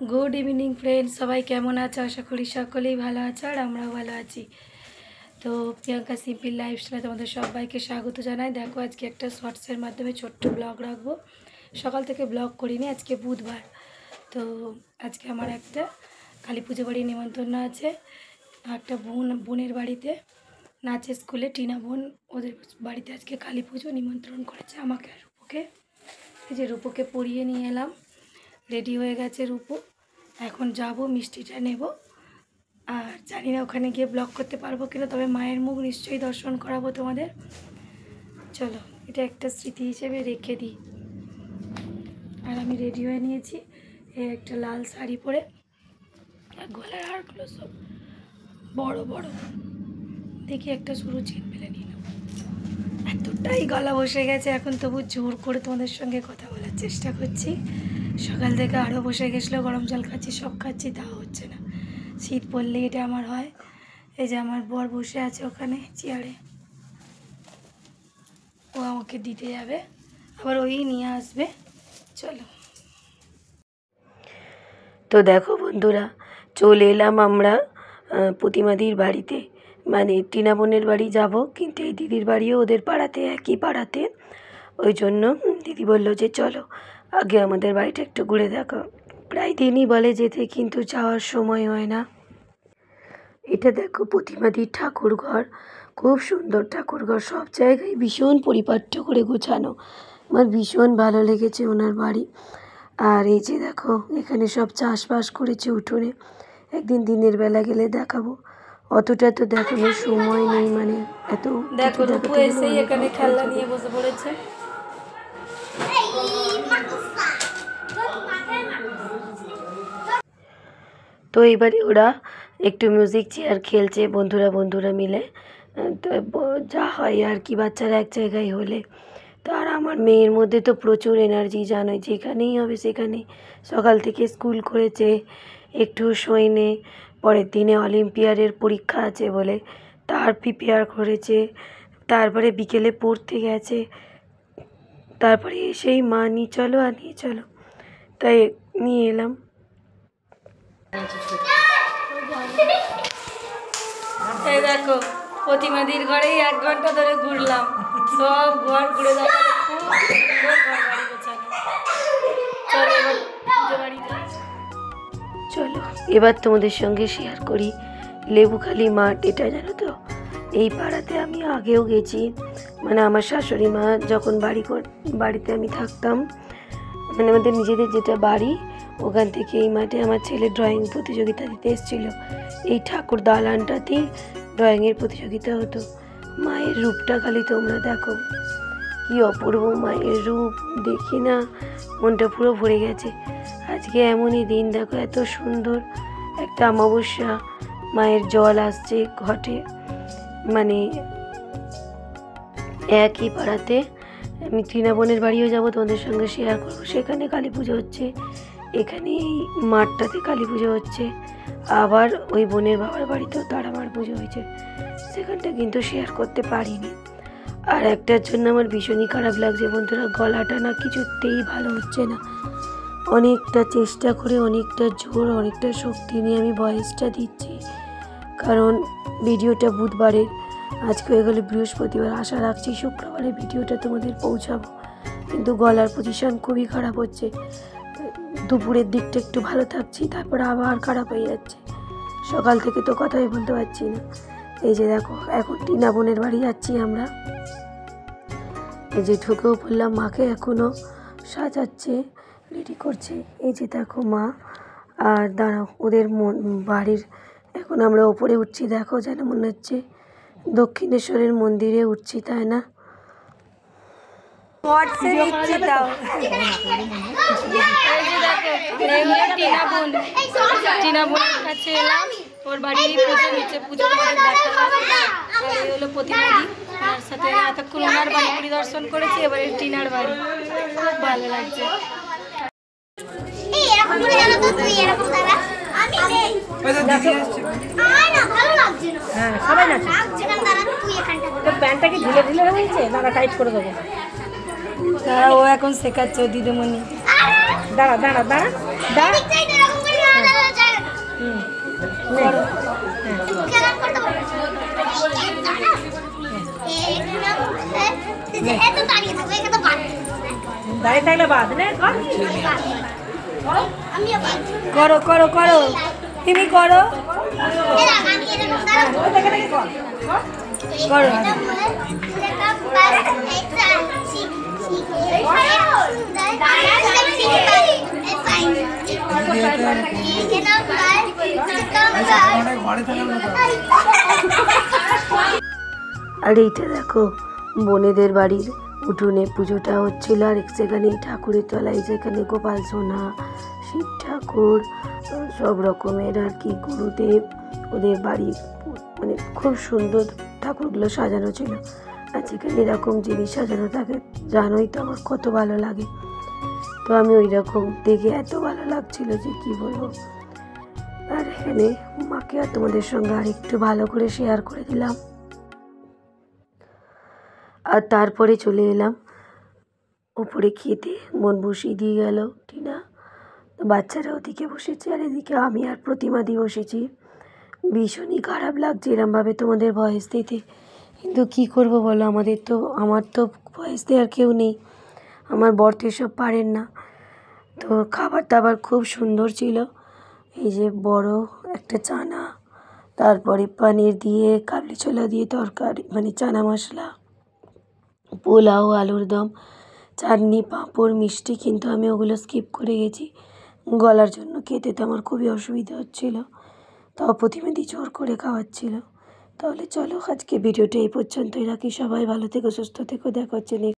Good evening friends सबाई केमन आछो आशा करी सकलेई भालो आछो और आमराओ भालो आछि। तो प्रियंका सिम्पल लाइफस्टाइले तोमादेर सबाइके स्वागत जानाई। देखो आज के एक शर्ट्सर माध्यमे छोट्ट ब्लग राखबो। सकाल थेके ब्लग करिनि, आज के बुधवार। तो आज के आमार एकटा काली पुजो बाड़ी निमंत्रण आछे। एकटा बोनेर बाड़ीते नाचेर स्कुले टीना बोन ओदेर बाड़ीते आज के काली पुजो निमंत्रण करेছে আমাকে আর রূপুকে। এই যে রূপুকে পরিয়ে নিয়ে এলাম, रेडी हो गेছে रूपू। এখন যাব মিষ্টিটা নেব আর জানি না ওখানে গিয়ে ব্লগ করতে পারবো কিনা, তবে মায়ের মুখ নিশ্চয়ই দর্শন করাবো তোমাদের। চলো এটা একটা স্মৃতি হিসেবে রেখে দিই। আর আমি রেডি হয়ে নিয়েছি, এই একটা লাল শাড়ি পরে আর গলার হারগুলো সব বড় বড়। দেখি একটা সরু চেন পেলে নিয়ে নেব। এতটাই গলা বসে গেছে এখন, তবু জোর করে তোমাদের সঙ্গে কথা বলার চেষ্টা করছি। সকাল থেকে আরও বসে গেছিলো, গরম জল খাচ্ছি, সব খাচ্ছি, তাও হচ্ছে না। শীত পড়লেই এটা আমার হয়। এই যে আমার বর বসে আছে ওখানে চেয়ারে, ও আমাকে দিতে যাবে, আবার ওই নিয়ে আসবে। চলো। তো দেখো বন্ধুরা, চলে এলাম আমরা প্রতিমাদির বাড়িতে, মানে টিনা বোনের বাড়ি যাব, কিন্তু এই দিদির বাড়িও ওদের পাড়াতে, একই পাড়াতে। ওই জন্য দিদি বললো যে চলো আগে আমাদের বাড়িটা একটু ঘুরে দেখো। প্রায় দিনই বলে যেতে, কিন্তু যাওয়ার সময় হয় না। এটা দেখো প্রতিমাদির ঠাকুর ঘর, খুব সুন্দর ঠাকুর ঘর, সব জায়গায় ভীষণ পরিপাট্য করে গোছানো। আমার ভীষণ ভালো লেগেছে ওনার বাড়ি। আর এই যে দেখো এখানে সব চাষবাস করেছে উঠোনে, একদিন দিনের বেলা গেলে দেখাবো। অতটা তো দেখানোর সময় নেই, মানে এত। দেখো রূপু এসেই এখানে খেলনা নিয়ে বসে পড়েছে। তো এবারে ওরা একটু মিউজিক চেয়ার খেলছে বন্ধুরা মিলে। তো যা হয় আর কি, বাচ্চারা এক জায়গায় হলে। তো আর আমার মেয়ের মধ্যে তো প্রচুর এনার্জি, জানোই, যেখানেই হবে সেখানে। সকাল থেকে স্কুল করেছে, একটু শোয়নি, পরের দিনে অলিম্পিয়াডের পরীক্ষা আছে বলে তার প্রিপেয়ার করেছে, তারপরে বিকেলে পড়তে গেছে, তারপরে এসেই মা নিয়ে চলো আর নিয়ে চলো, তাই নিয়ে এলাম। এই দেখো প্রতিমাদির ঘরেই 1 ঘন্টা ধরে ঘুরলাম, সব ঘর ঘুরে দেখালো, খুব সুন্দর ঘর বাড়ি গোছানো। চলো এবার তোমাদের সঙ্গে শেয়ার করি লেবুখালি মাঠ। এটা জানো তো, এই পাড়াতে আমি আগেও গেছি, মানে আমার শাশুড়ি মা যখন বাড়িতে আমি থাকতাম, মানে আমাদের নিজেদের যেটা বাড়ি, ওখান থেকে এই মাঠে আমার ছেলে ড্রয়িং প্রতিযোগিতা দিতে এসেছিলো। এই ঠাকুর দালানটাতেই ড্রয়িংয়ের প্রতিযোগিতা হতো। মায়ের রূপটা খালি তোমরা দেখো, কি অপূর্ব মায়ের রূপ, দেখি না মনটা পুরো ভরে গেছে। আজকে এমনই দিন, দেখো এত সুন্দর একটা অমাবস্যা, মায়ের জল আসছে ঘটে, মানে একই পাড়াতে। আমি টিনা বোনের বাড়িও যাব, তোমাদের সঙ্গে শেয়ার করবো। সেখানে কালী পুজো হচ্ছে, এখানে এই মাঠটাতে কালী পুজো হচ্ছে, আবার ওই বোনের বাবার বাড়িতেও তারামার পুজো হয়েছে, সেখানটা কিন্তু শেয়ার করতে পারিনি। আর একটার জন্য আমার ভীষণই খারাপ লাগছে বন্ধুরা, গলাটা না কিছুতেই ভালো হচ্ছে না। অনেকটা চেষ্টা করে, অনেকটা জোর, অনেকটা শক্তি নিয়ে আমি ভয়েসটা দিচ্ছি, কারণ ভিডিওটা বুধবারের, আজকে হয়ে গেলে বৃহস্পতিবার। আশা রাখছি শুক্রবারে ভিডিওটা তোমাদের পৌঁছাবো, কিন্তু গলার পজিশন খুবই খারাপ হচ্ছে। দুপুরের দিকটা একটু ভালো থাকছি, তারপর আবার খারাপ হয়ে যাচ্ছে। সকাল থেকে তো কথাই বলতে পারছি না। এই যে দেখো এখন টিনা বোনের বাড়ি যাচ্ছি আমরা। এই যে ঢুকেও পড়লাম, মাকে এখনও সাজাচ্ছে, রেডি করছে। এই যে দেখো মা, আর দাঁড়াও ওদের বাড়ির, এখন আমরা ওপরে উঠছি, দেখো যেন মনে হচ্ছে দক্ষিণেশ্বরের মন্দিরে উঠছি, তাই না? টিনা বোনের কাছে এলাম, ওর বাড়ির পুজো নিচে, পুজো দেখালাম। আর এই হলো প্রতিমাদি, ওনার সাথে এতক্ষণ ওনার বাড়ি পরিদর্শন করেছি, এবারে টিনার বাড়ি। খুব ভালো লাগছে। ও এখন শেখাচ্ছে দিদিমণি। দাঁড়া দাঁড়া দাঁড়া দাঁড়া করো। দাঁড়িয়ে থাকলে বাদ নে করো করো করো, তুমি করো করো। আর এইটা দেখো বোনেদের বাড়ির উঠোনে পুজোটা হচ্ছিল, আর সেখানে ঠাকুরের তলায় যেখানে গোপাল সোনা, শিব ঠাকুর, সব রকমের আর কি গুরুদেব, ওদের বাড়ির মানে খুব সুন্দর ঠাকুরগুলো সাজানো ছিল। আর যেখানে এরকম জিনিস সাজানো থাকে জানোই তো আমার কত ভালো লাগে। তো আমি ওই রকম দেখে এত ভালো লাগছিল যে কি বলবো। আর এখানে মাকে আর তোমাদের সঙ্গে আর একটু ভালো করে শেয়ার করে দিলাম। আর তারপরে চলে এলাম ওপরে খেতে, মন বসিয়ে দিয়ে গেল টিনা। তো বাচ্চারা ওদিকে বসেছে আর এদিকে আমি আর প্রতিমাদি বসেছি। ভীষণই খারাপ লাগছে এরমভাবে তোমাদের ভয়েস দিতে, কিন্তু কী করব বলো, আমার তো ভয়েস দেওয়ার কেউ নেই, আমার বর তো এসব পারেন না। তো খাবার দাবার খুব সুন্দর ছিল। এই যে বড় একটা চানা, তারপরে পনির দিয়ে কাবলি ছোলা দিয়ে তরকারি মানে চানা মশলা, পোলাও, আলুর দম, চাটনি, পাঁপড়, মিষ্টি, কিন্তু আমি ওগুলো স্কিপ করে গেছি গলার জন্য। খেতে তো আমার খুবই অসুবিধা হচ্ছিল, তাও প্রতিমাদি জোর করে খাওয়াচ্ছিল। তাহলে চলো আজকে ভিডিওটা এই পর্যন্তই রাখি। সবাই ভালো থেকো, সুস্থ থেকো, দেখা হচ্ছে নেক্সট